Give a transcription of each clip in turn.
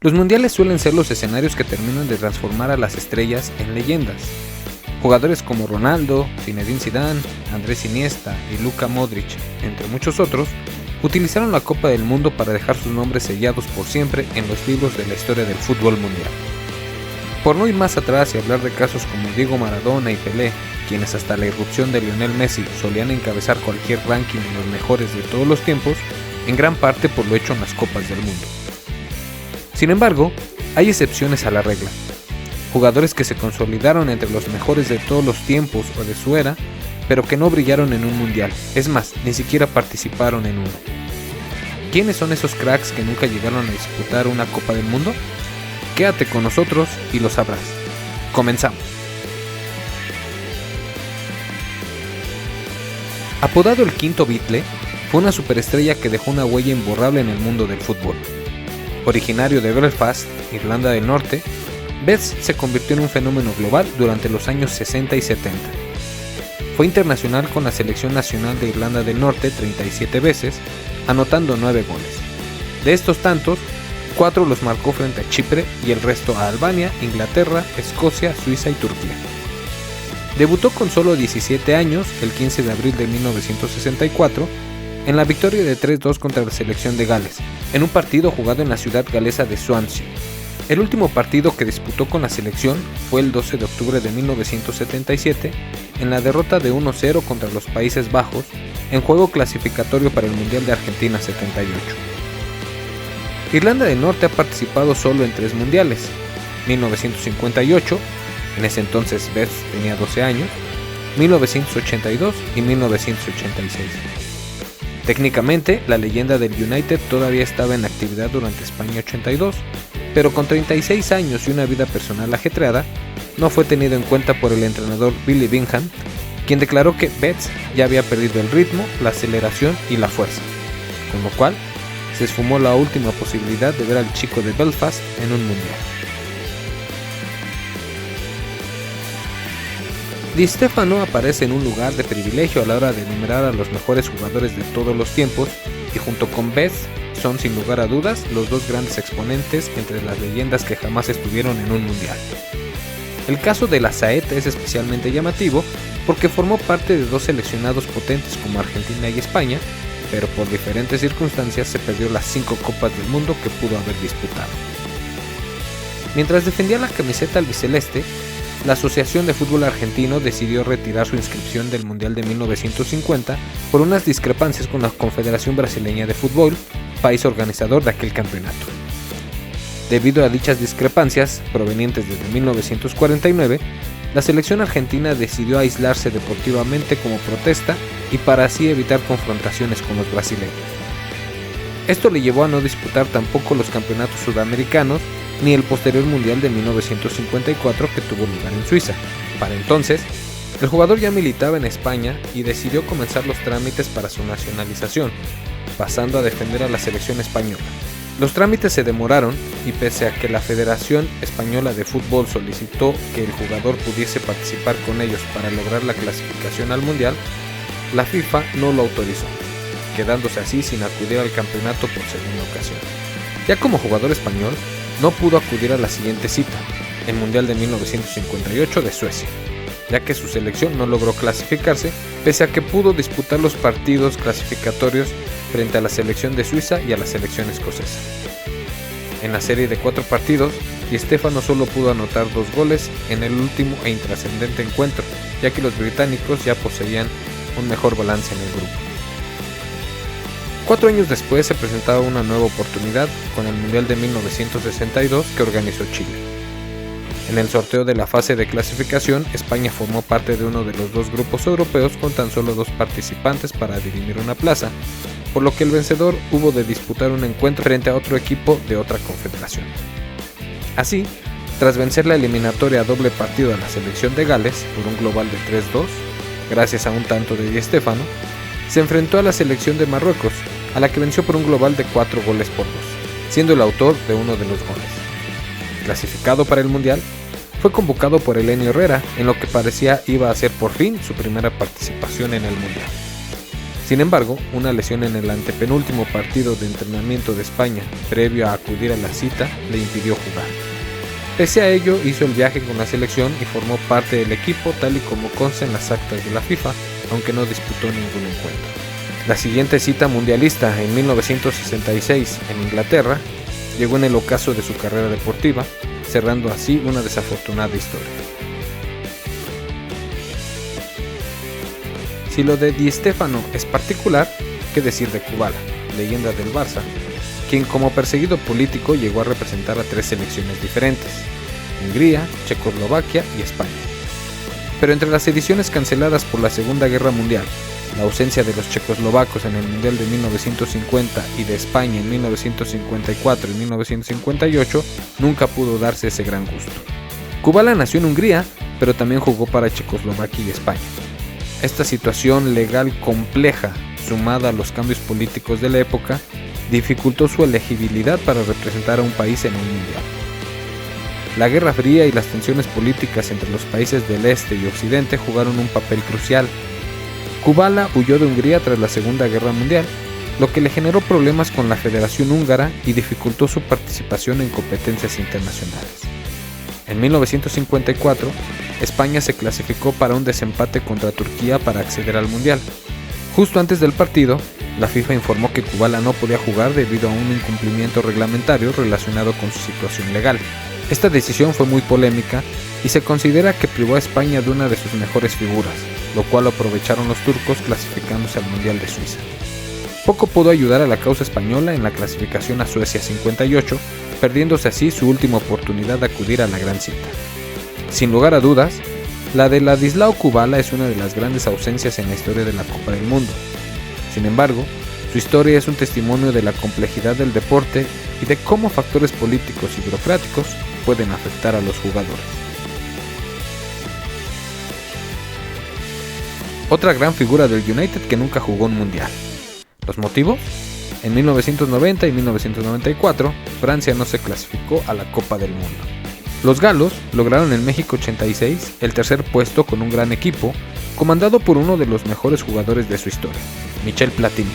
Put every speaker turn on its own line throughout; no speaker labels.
Los mundiales suelen ser los escenarios que terminan de transformar a las estrellas en leyendas. Jugadores como Ronaldo, Zinedine Zidane, Andrés Iniesta y Luka Modric, entre muchos otros, utilizaron la Copa del Mundo para dejar sus nombres sellados por siempre en los libros de la historia del fútbol mundial. Por no ir más atrás y hablar de casos como Diego Maradona y Pelé, quienes hasta la irrupción de Lionel Messi solían encabezar cualquier ranking de los mejores de todos los tiempos, en gran parte por lo hecho en las Copas del Mundo. Sin embargo, hay excepciones a la regla. Jugadores que se consolidaron entre los mejores de todos los tiempos o de su era, pero que no brillaron en un mundial, es más, ni siquiera participaron en uno. ¿Quiénes son esos cracks que nunca llegaron a disputar una Copa del Mundo? Quédate con nosotros y lo sabrás. Comenzamos. Apodado el Quinto Beatle, fue una superestrella que dejó una huella imborrable en el mundo del fútbol. Originario de Belfast, Irlanda del Norte, Betts se convirtió en un fenómeno global durante los años 60 y 70. Fue internacional con la Selección Nacional de Irlanda del Norte 37 veces, anotando 9 goles. De estos tantos, 4 los marcó frente a Chipre y el resto a Albania, Inglaterra, Escocia, Suiza y Turquía. Debutó con solo 17 años, el 15 de abril de 1964, en la victoria de 3-2 contra la selección de Gales, en un partido jugado en la ciudad galesa de Swansea. El último partido que disputó con la selección fue el 12 de octubre de 1977, en la derrota de 1-0 contra los Países Bajos, en juego clasificatorio para el Mundial de Argentina 78. Irlanda del Norte ha participado solo en 3 mundiales: 1958, en ese entonces Betts tenía 12 años, 1982 y 1986. Técnicamente, la leyenda del United todavía estaba en actividad durante España 82, pero con 36 años y una vida personal ajetreada, no fue tenido en cuenta por el entrenador Billy Bingham, quien declaró que Betts ya había perdido el ritmo, la aceleración y la fuerza, con lo cual se esfumó la última posibilidad de ver al chico de Belfast en un mundial. Di Stéfano aparece en un lugar de privilegio a la hora de enumerar a los mejores jugadores de todos los tiempos y junto con Betts son sin lugar a dudas los dos grandes exponentes entre las leyendas que jamás estuvieron en un mundial. El caso de la Saeta es especialmente llamativo porque formó parte de 2 seleccionados potentes como Argentina y España, pero por diferentes circunstancias se perdió las 5 Copas del Mundo que pudo haber disputado. Mientras defendía la camiseta albiceleste, la Asociación de Fútbol Argentino decidió retirar su inscripción del Mundial de 1950 por unas discrepancias con la Confederación Brasileña de Fútbol, país organizador de aquel campeonato. Debido a dichas discrepancias, provenientes desde 1949, la selección argentina decidió aislarse deportivamente como protesta y para así evitar confrontaciones con los brasileños. Esto le llevó a no disputar tampoco los campeonatos sudamericanos ni el posterior Mundial de 1954 que tuvo lugar en Suiza. Para entonces, el jugador ya militaba en España y decidió comenzar los trámites para su nacionalización, pasando a defender a la selección española. Los trámites se demoraron y pese a que la Federación Española de Fútbol solicitó que el jugador pudiese participar con ellos para lograr la clasificación al Mundial, la FIFA no lo autorizó, quedándose así sin acudir al campeonato por segunda ocasión. Ya como jugador español, no pudo acudir a la siguiente cita, el Mundial de 1958 de Suecia, ya que su selección no logró clasificarse, pese a que pudo disputar los partidos clasificatorios frente a la selección de Suiza y a la selección escocesa. En la serie de 4 partidos, Di Stéfano solo pudo anotar 2 goles en el último e intrascendente encuentro, ya que los británicos ya poseían un mejor balance en el grupo. 4 años después se presentaba una nueva oportunidad con el Mundial de 1962 que organizó Chile. En el sorteo de la fase de clasificación, España formó parte de uno de los 2 grupos europeos con tan solo 2 participantes para dirimir una plaza, por lo que el vencedor hubo de disputar un encuentro frente a otro equipo de otra confederación. Así, tras vencer la eliminatoria a doble partido a la selección de Gales por un global de 3-2, gracias a un tanto de Di Stéfano, se enfrentó a la selección de Marruecos, a la que venció por un global de 4 goles por 2, siendo el autor de uno de los goles. Clasificado para el Mundial, fue convocado por Helenio Herrera en lo que parecía iba a ser por fin su primera participación en el Mundial. Sin embargo, una lesión en el antepenúltimo partido de entrenamiento de España, previo a acudir a la cita, le impidió jugar. Pese a ello, hizo el viaje con la selección y formó parte del equipo tal y como consta en las actas de la FIFA, aunque no disputó ningún encuentro. La siguiente cita mundialista, en 1966, en Inglaterra, llegó en el ocaso de su carrera deportiva, cerrando así una desafortunada historia. Si lo de Di Stéfano es particular, ¿qué decir de Kubala, leyenda del Barça, quien como perseguido político llegó a representar a 3 selecciones diferentes: Hungría, Checoslovaquia y España? Pero entre las ediciones canceladas por la Segunda Guerra Mundial, la ausencia de los checoslovacos en el Mundial de 1950 y de España en 1954 y 1958, nunca pudo darse ese gran gusto. Kubala nació en Hungría, pero también jugó para Checoslovaquia y España. Esta situación legal compleja, sumada a los cambios políticos de la época, dificultó su elegibilidad para representar a un país en un mundial. La Guerra Fría y las tensiones políticas entre los países del este y occidente jugaron un papel crucial. Kubala huyó de Hungría tras la Segunda Guerra Mundial, lo que le generó problemas con la Federación Húngara y dificultó su participación en competencias internacionales. En 1954, España se clasificó para un desempate contra Turquía para acceder al Mundial. Justo antes del partido, la FIFA informó que Kubala no podía jugar debido a un incumplimiento reglamentario relacionado con su situación legal. Esta decisión fue muy polémica y se considera que privó a España de una de sus mejores figuras, lo cual aprovecharon los turcos clasificándose al Mundial de Suiza. Poco pudo ayudar a la causa española en la clasificación a Suecia 58, perdiéndose así su última oportunidad de acudir a la gran cita. Sin lugar a dudas, la de Ladislao Kubala es una de las grandes ausencias en la historia de la Copa del Mundo. Sin embargo, su historia es un testimonio de la complejidad del deporte y de cómo factores políticos y burocráticos pueden afectar a los jugadores. Otra gran figura del United que nunca jugó un mundial. ¿Los motivos? En 1990 y 1994, Francia no se clasificó a la Copa del Mundo. Los galos lograron en México 86 el tercer puesto con un gran equipo, comandado por uno de los mejores jugadores de su historia, Michel Platini,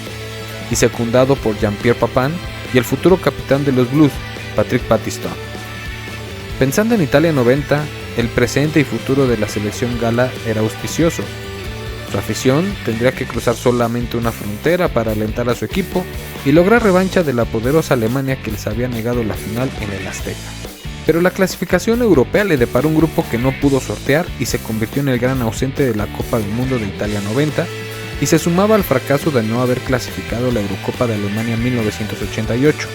y secundado por Jean-Pierre Papin y el futuro capitán de los Blues, Patrick Battiston. Pensando en Italia 90, el presente y futuro de la selección gala era auspicioso. Su afición tendría que cruzar solamente una frontera para alentar a su equipo y lograr revancha de la poderosa Alemania que les había negado la final en el Azteca. Pero la clasificación europea le deparó un grupo que no pudo sortear y se convirtió en el gran ausente de la Copa del Mundo de Italia 90, y se sumaba al fracaso de no haber clasificado la Eurocopa de Alemania 1988.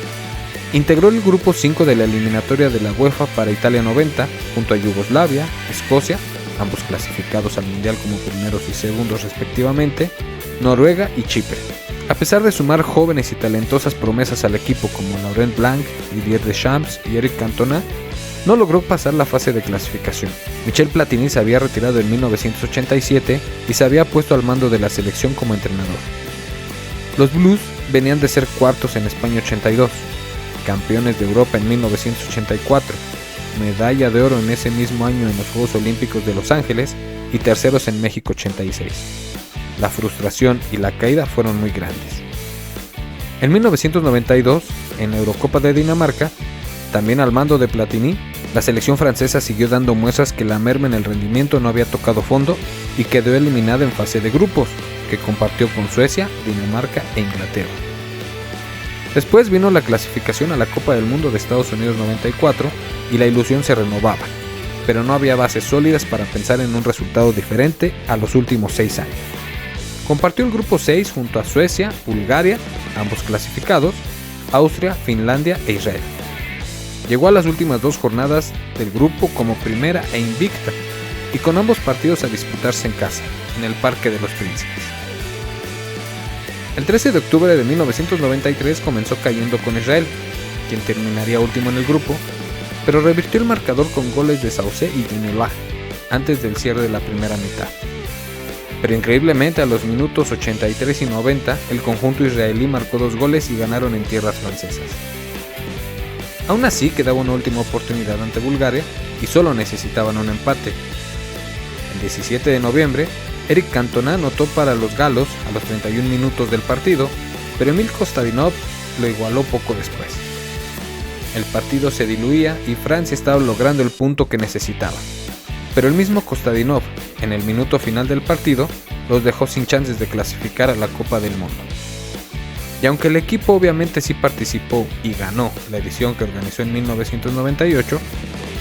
Integró el grupo 5 de la eliminatoria de la UEFA para Italia 90, junto a Yugoslavia, Escocia, ambos clasificados al Mundial como primeros y segundos respectivamente, Noruega y Chipre. A pesar de sumar jóvenes y talentosas promesas al equipo como Laurent Blanc, Didier Deschamps y Eric Cantona, no logró pasar la fase de clasificación. Michel Platini se había retirado en 1987 y se había puesto al mando de la selección como entrenador. Los Blues venían de ser cuartos en España 82, campeones de Europa en 1984, medalla de oro en ese mismo año en los Juegos Olímpicos de Los Ángeles y terceros en México 86. La frustración y la caída fueron muy grandes. En 1992, en la Eurocopa de Dinamarca, también al mando de Platini, la selección francesa siguió dando muestras que la merma en el rendimiento no había tocado fondo y quedó eliminada en fase de grupos, que compartió con Suecia, Dinamarca e Inglaterra. Después vino la clasificación a la Copa del Mundo de Estados Unidos 94 y la ilusión se renovaba, pero no había bases sólidas para pensar en un resultado diferente a los últimos 6 años. Compartió el grupo 6 junto a Suecia, Bulgaria, ambos clasificados, Austria, Finlandia e Israel. Llegó a las últimas 2 jornadas del grupo como primera e invicta, y con ambos partidos a disputarse en casa, en el Parque de los Príncipes. El 13 de octubre de 1993 comenzó cayendo con Israel, quien terminaría último en el grupo, pero revirtió el marcador con goles de Sausé y Ginola antes del cierre de la primera mitad. Pero increíblemente a los minutos 83 y 90 el conjunto israelí marcó 2 goles y ganaron en tierras francesas. Aún así quedaba una última oportunidad ante Bulgaria y solo necesitaban un empate. El 17 de noviembre, Eric Cantona anotó para los galos a los 31 minutos del partido, pero Emil Kostadinov lo igualó poco después. El partido se diluía y Francia estaba logrando el punto que necesitaba. Pero el mismo Kostadinov, en el minuto final del partido, los dejó sin chances de clasificar a la Copa del Mundo. Y aunque el equipo obviamente sí participó y ganó la edición que organizó en 1998,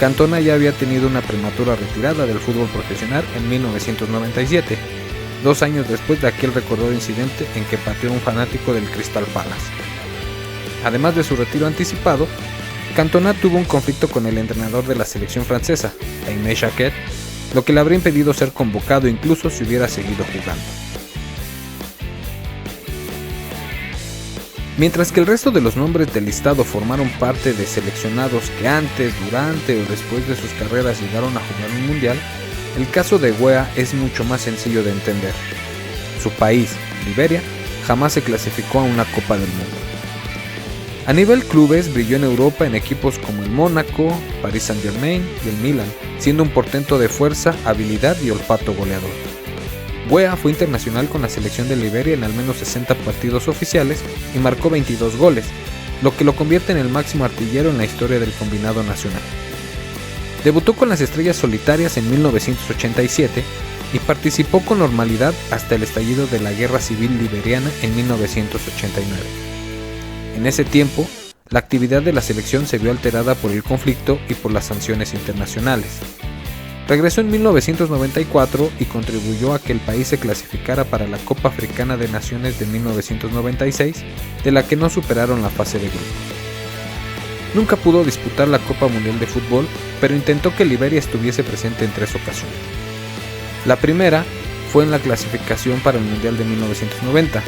Cantona ya había tenido una prematura retirada del fútbol profesional en 1997, 2 años después de aquel recordado incidente en que pateó a un fanático del Crystal Palace. Además de su retiro anticipado, Cantona tuvo un conflicto con el entrenador de la selección francesa, Aimé Jacquet, lo que le habría impedido ser convocado incluso si hubiera seguido jugando. Mientras que el resto de los nombres del listado formaron parte de seleccionados que antes, durante o después de sus carreras llegaron a jugar un mundial, el caso de Weah es mucho más sencillo de entender. Su país, Liberia, jamás se clasificó a una Copa del Mundo. A nivel clubes brilló en Europa en equipos como el Mónaco, Paris Saint-Germain y el Milan, siendo un portento de fuerza, habilidad y olfato goleador. Weah fue internacional con la selección de Liberia en al menos 60 partidos oficiales y marcó 22 goles, lo que lo convierte en el máximo artillero en la historia del combinado nacional. Debutó con las Estrellas Solitarias en 1987 y participó con normalidad hasta el estallido de la Guerra Civil Liberiana en 1989. En ese tiempo, la actividad de la selección se vio alterada por el conflicto y por las sanciones internacionales. Regresó en 1994 y contribuyó a que el país se clasificara para la Copa Africana de Naciones de 1996, de la que no superaron la fase de grupos. Nunca pudo disputar la Copa Mundial de Fútbol, pero intentó que Liberia estuviese presente en 3 ocasiones. La primera fue en la clasificación para el Mundial de 1990.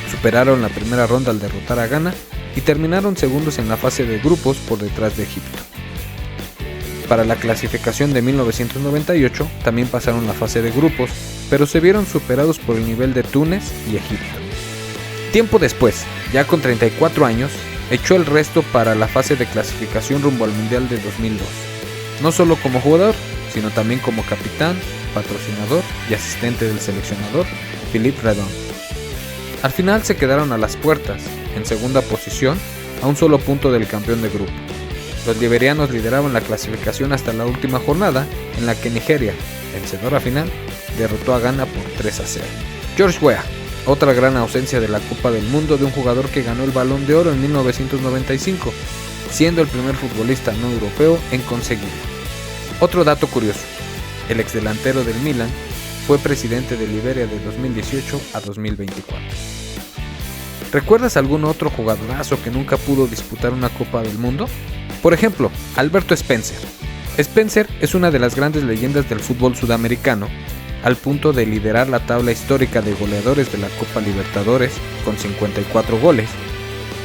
Superaron la primera ronda al derrotar a Ghana y terminaron segundos en la fase de grupos por detrás de Egipto. Para la clasificación de 1998 también pasaron la fase de grupos, pero se vieron superados por el nivel de Túnez y Egipto. Tiempo después, ya con 34 años, echó el resto para la fase de clasificación rumbo al Mundial de 2002, no solo como jugador, sino también como capitán, patrocinador y asistente del seleccionador, Philippe Redon. Al final se quedaron a las puertas, en segunda posición, a un solo punto del campeón de grupo. Los liberianos lideraban la clasificación hasta la última jornada, en la que Nigeria, vencedora final, derrotó a Ghana por 3-0. George Weah, otra gran ausencia de la Copa del Mundo de un jugador que ganó el Balón de Oro en 1995, siendo el primer futbolista no europeo en conseguirlo. Otro dato curioso, el exdelantero del Milan fue presidente de Liberia de 2018 a 2024. ¿Recuerdas algún otro jugadorazo que nunca pudo disputar una Copa del Mundo? Por ejemplo, Alberto Spencer. Spencer es una de las grandes leyendas del fútbol sudamericano, al punto de liderar la tabla histórica de goleadores de la Copa Libertadores con 54 goles,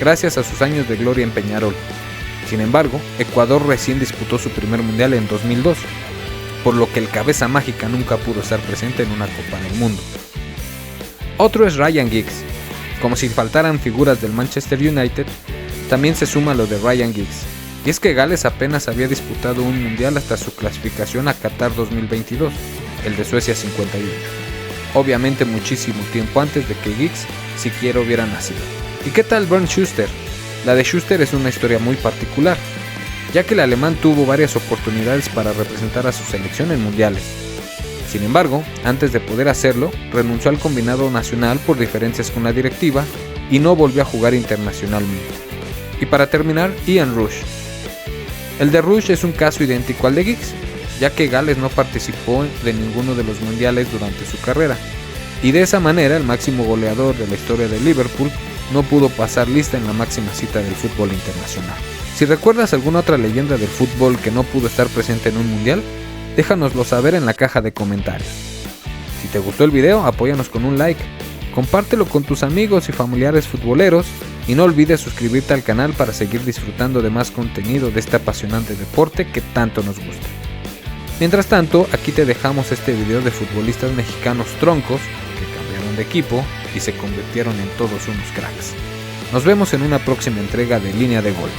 gracias a sus años de gloria en Peñarol. Sin embargo, Ecuador recién disputó su primer mundial en 2002, por lo que el cabeza mágica nunca pudo estar presente en una Copa del Mundo. Otro es Ryan Giggs. Como si faltaran figuras del Manchester United, también se suma lo de Ryan Giggs. Y es que Gales apenas había disputado un mundial hasta su clasificación a Qatar 2022, el de Suecia 58. Obviamente muchísimo tiempo antes de que Giggs siquiera hubiera nacido. ¿Y qué tal Bernd Schuster? La de Schuster es una historia muy particular, ya que el alemán tuvo varias oportunidades para representar a su selección en mundiales. Sin embargo, antes de poder hacerlo, renunció al combinado nacional por diferencias con la directiva y no volvió a jugar internacionalmente. Y para terminar, Ian Rush. El de Rush es un caso idéntico al de Giggs, ya que Gales no participó de ninguno de los mundiales durante su carrera, y de esa manera el máximo goleador de la historia de Liverpool no pudo pasar lista en la máxima cita del fútbol internacional. Si recuerdas alguna otra leyenda del fútbol que no pudo estar presente en un mundial, déjanoslo saber en la caja de comentarios. Si te gustó el video, apóyanos con un like, compártelo con tus amigos y familiares futboleros y no olvides suscribirte al canal para seguir disfrutando de más contenido de este apasionante deporte que tanto nos gusta. Mientras tanto, aquí te dejamos este video de futbolistas mexicanos troncos que cambiaron de equipo y se convirtieron en todos unos cracks. Nos vemos en una próxima entrega de Línea de Gol.